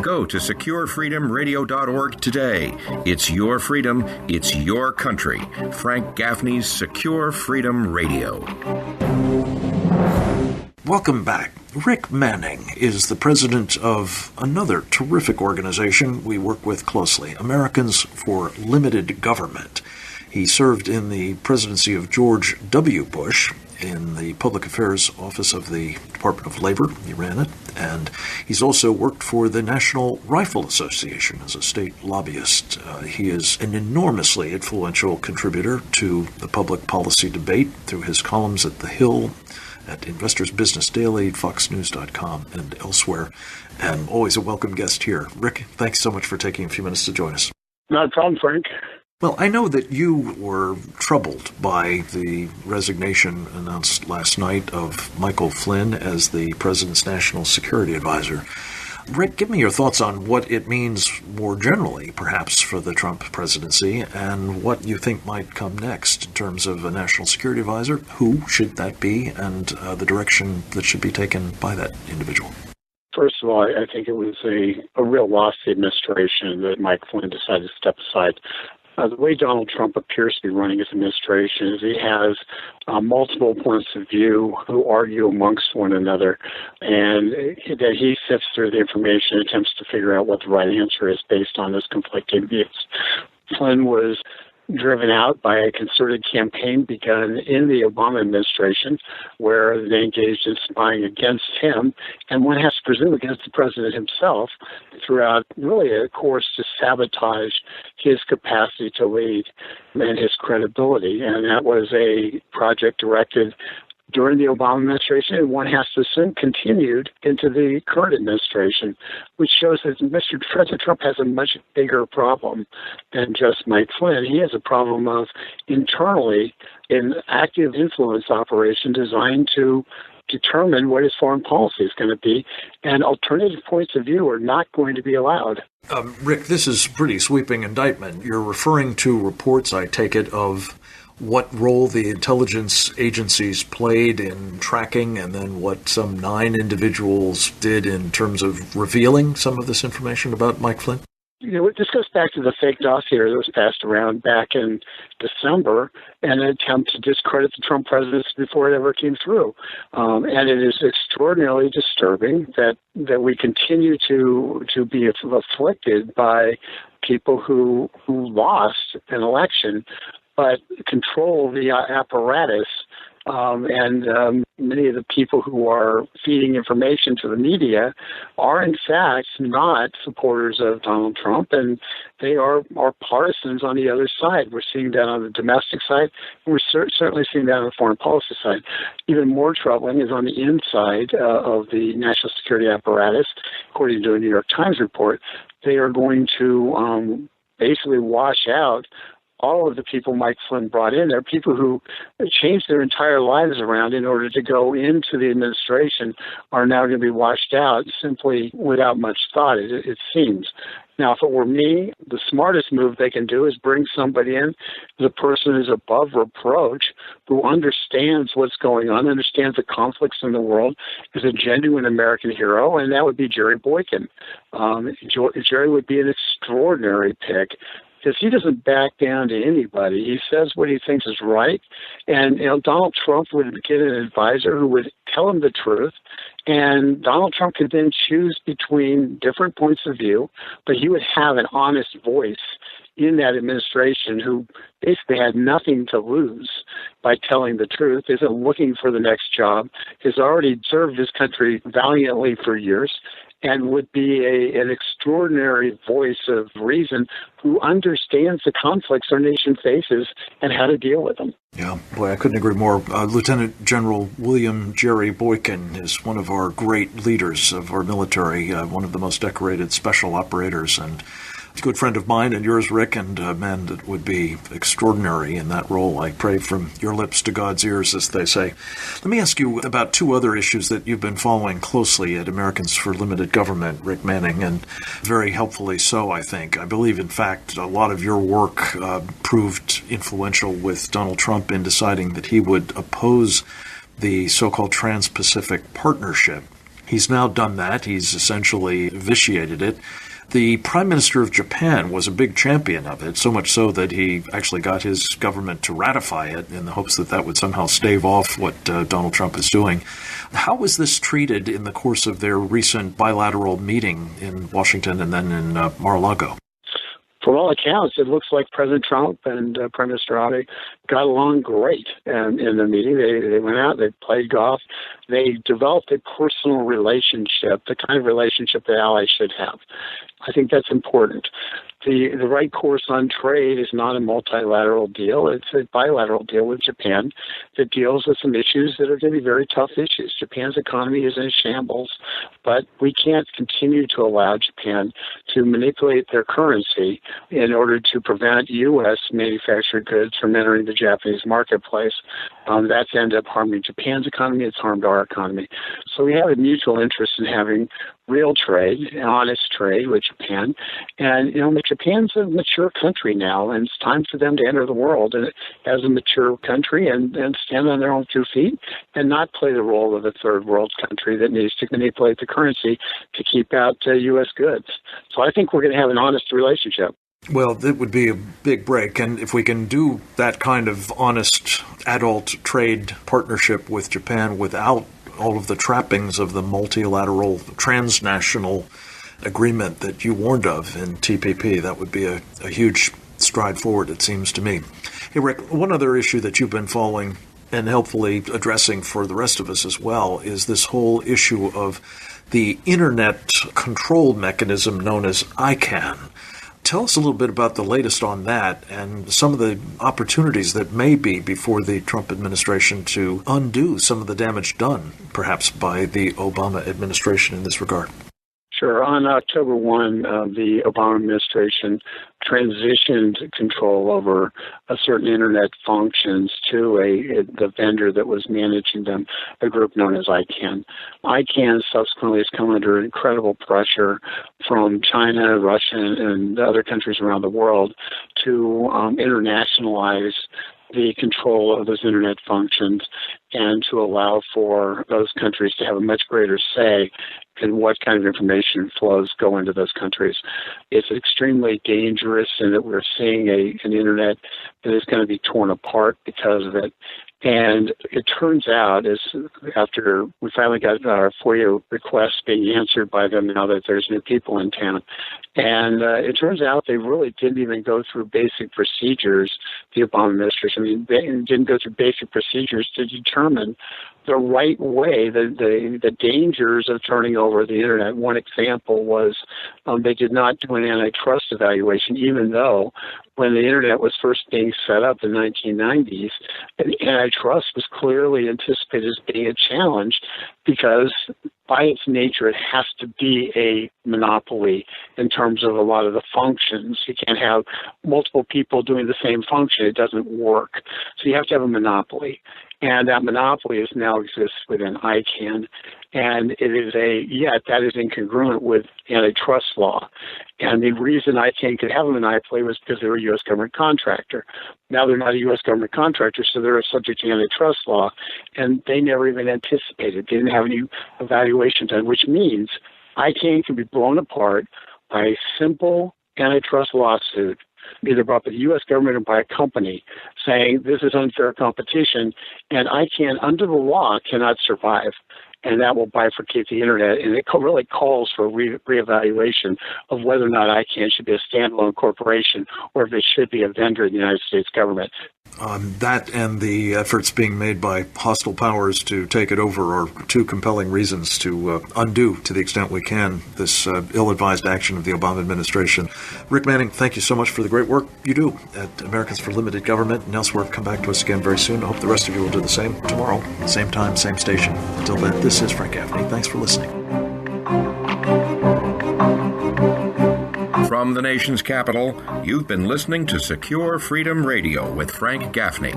Go to securefreedomradio.org today. It's your freedom. It's your country. Frank Gaffney's Secure Freedom Radio. Welcome back. Rick Manning is the president of another terrific organization we work with closely, Americans for Limited Government. He served in the presidency of George W. Bush in the Public Affairs Office of the Department of Labor. He ran it. And he's also worked for the National Rifle Association as a state lobbyist. He is an enormously influential contributor to the public policy debate through his columns at The Hill, at Investors Business Daily, foxnews.com, and elsewhere. And always a welcome guest here. Rick, thanks so much for taking a few minutes to join us. Not a problem, Frank. Well, I know that you were troubled by the resignation announced last night of Michael Flynn as the president's national security advisor. Rick, give me your thoughts on what it means more generally, perhaps, for the Trump presidency, and what you think might come next in terms of a national security advisor. Who should that be, and the direction that should be taken by that individual? First of all, I think it was a real loss to the administration that Mike Flynn decided to step aside. The way Donald Trump appears to be running his administration is he has multiple points of view who argue amongst one another, and that he sifts through the information and attempts to figure out what the right answer is based on those conflicting views. Flynn was driven out by a concerted campaign begun in the Obama administration where they engaged in spying against him, and one has to presume against the president himself throughout really a course to sabotage his capacity to lead and his credibility. And that was a project directed during the Obama administration, and one has to assume continued into the current administration, which shows that Mr. President Trump has a much bigger problem than just Mike Flynn. He has a problem of internally an active influence operation designed to determine what his foreign policy is going to be, and alternative points of view are not going to be allowed. Rick, this is pretty sweeping indictment. You're referring to reports, I take it, of what role the intelligence agencies played in tracking, and then what some 9 individuals did in terms of revealing some of this information about Mike Flynn? You know, this goes back to the fake dossier that was passed around back in December, and an attempt to discredit the Trump presidency before it ever came through. And it is extraordinarily disturbing that we continue to be afflicted by people who lost an election but control the apparatus, and many of the people who are feeding information to the media are in fact not supporters of Donald Trump, and they are partisans on the other side. We're seeing that on the domestic side, and we're certainly seeing that on the foreign policy side. Even more troubling is on the inside of the national security apparatus. According to a New York Times report, they are going to basically wash out all of the people Mike Flynn brought in. There are people who changed their entire lives around in order to go into the administration are now going to be washed out simply without much thought, it seems. Now, if it were me, the smartest move they can do is bring somebody in, the person who's above reproach, who understands what's going on, understands the conflicts in the world, is a genuine American hero, and that would be Jerry Boykin. Jerry would be an extraordinary pick, because he doesn't back down to anybody. He says what he thinks is right. And, Donald Trump would get an advisor who would tell him the truth. And Donald Trump could then choose between different points of view, but he would have an honest voice in that administration who basically had nothing to lose by telling the truth, isn't looking for the next job, has already served his country valiantly for years, and would be an extraordinary voice of reason who understands the conflicts our nation faces and how to deal with them. Yeah, boy, I couldn't agree more. Lieutenant General William Jerry Boykin is one of our great leaders of our military, one of the most decorated special operators, and a good friend of mine and yours, Rick, and a man that would be extraordinary in that role. I pray from your lips to God's ears, as they say. Let me ask you about 2 other issues that you've been following closely at Americans for Limited Government, Rick Manning, and very helpfully so, I think. I believe, in fact, a lot of your work proved influential with Donald Trump in deciding that he would oppose the so-called Trans-Pacific Partnership He's now done that. He's essentially vitiated it. The Prime Minister of Japan was a big champion of it, so much so that he actually got his government to ratify it in the hopes that that would somehow stave off what Donald Trump is doing. How was this treated in the course of their recent bilateral meeting in Washington and then in Mar-a-Lago? From all accounts, it looks like President Trump and Prime Minister Abe got along great in the meeting. They went out, they played golf, they developed a personal relationship, the kind of relationship that allies should have. I think that's important. The right course on trade is not a multilateral deal. It's a bilateral deal with Japan that deals with some issues that are going to be very tough issues. Japan's economy is in shambles, but we can't continue to allow Japan to manipulate their currency in order to prevent U.S. manufactured goods from entering the Japanese marketplace. That's ended up harming Japan's economy. It's harmed our economy. So we have a mutual interest in having real trade, honest trade with Japan. And, Japan's a mature country now, and it's time for them to enter the world as a mature country and stand on their own 2 feet and not play the role of a third world country that needs to manipulate the currency to keep out U.S. goods. So I think we're going to have an honest relationship. Well, it would be a big break, and if we can do that kind of honest adult trade partnership with Japan without all of the trappings of the multilateral transnational agreement that you warned of in TPP, that would be a huge stride forward, it seems to me. Hey, Rick, one other issue that you've been following and helpfully addressing for the rest of us as well is this whole issue of the Internet control mechanism known as ICANN. Tell us a little bit about the latest on that and some of the opportunities that may be before the Trump administration to undo some of the damage done, perhaps, by the Obama administration in this regard. Sure. On October 1, the Obama administration transitioned control over certain Internet functions to the vendor that was managing them, a group known as ICANN. ICANN subsequently has come under incredible pressure from China, Russia, and other countries around the world to internationalize the control of those Internet functions and to allow for those countries to have a much greater say in what kind of information flows go into those countries. It's extremely dangerous in that we're seeing an Internet that is going to be torn apart because of it. And it turns out, after we finally got our FOIA requests being answered by them now that there's new people in town, and it turns out they really didn't even go through basic procedures, the Obama administration. They didn't go through basic procedures to determine the right way, the dangers of turning over the Internet. One example was they did not do an antitrust evaluation, even though when the Internet was first being set up in the 1990s, antitrust was clearly anticipated as being a challenge because by its nature, it has to be a monopoly in terms of a lot of the functions. You can't have multiple people doing the same function. It doesn't work. So you have to have a monopoly. And that monopoly now exists within ICANN. And it is that is incongruent with antitrust law. And the reason ICANN could have a monopoly was because they were a U.S. government contractor. Now they're not a U.S. government contractor, so they're subject to antitrust law. And they never even anticipated. They didn't have any evaluation done, which means ICANN can be blown apart by a simple antitrust lawsuit, either brought by the U.S. government or by a company, saying this is unfair competition, and ICANN, under the law, cannot survive. And that will bifurcate the Internet. And it really calls for reevaluation of whether or not ICANN should be a standalone corporation or if it should be a vendor of the United States government. That and the efforts being made by hostile powers to take it over are two compelling reasons to undo, to the extent we can, this ill-advised action of the Obama administration. Rick Manning, thank you so much for the great work you do at Americans for Limited Government and elsewhere. Come back to us again very soon. I hope the rest of you will do the same tomorrow, same time, same station. Until then, this is Frank Gaffney. Thanks for listening. From the nation's capital, you've been listening to Secure Freedom Radio with Frank Gaffney.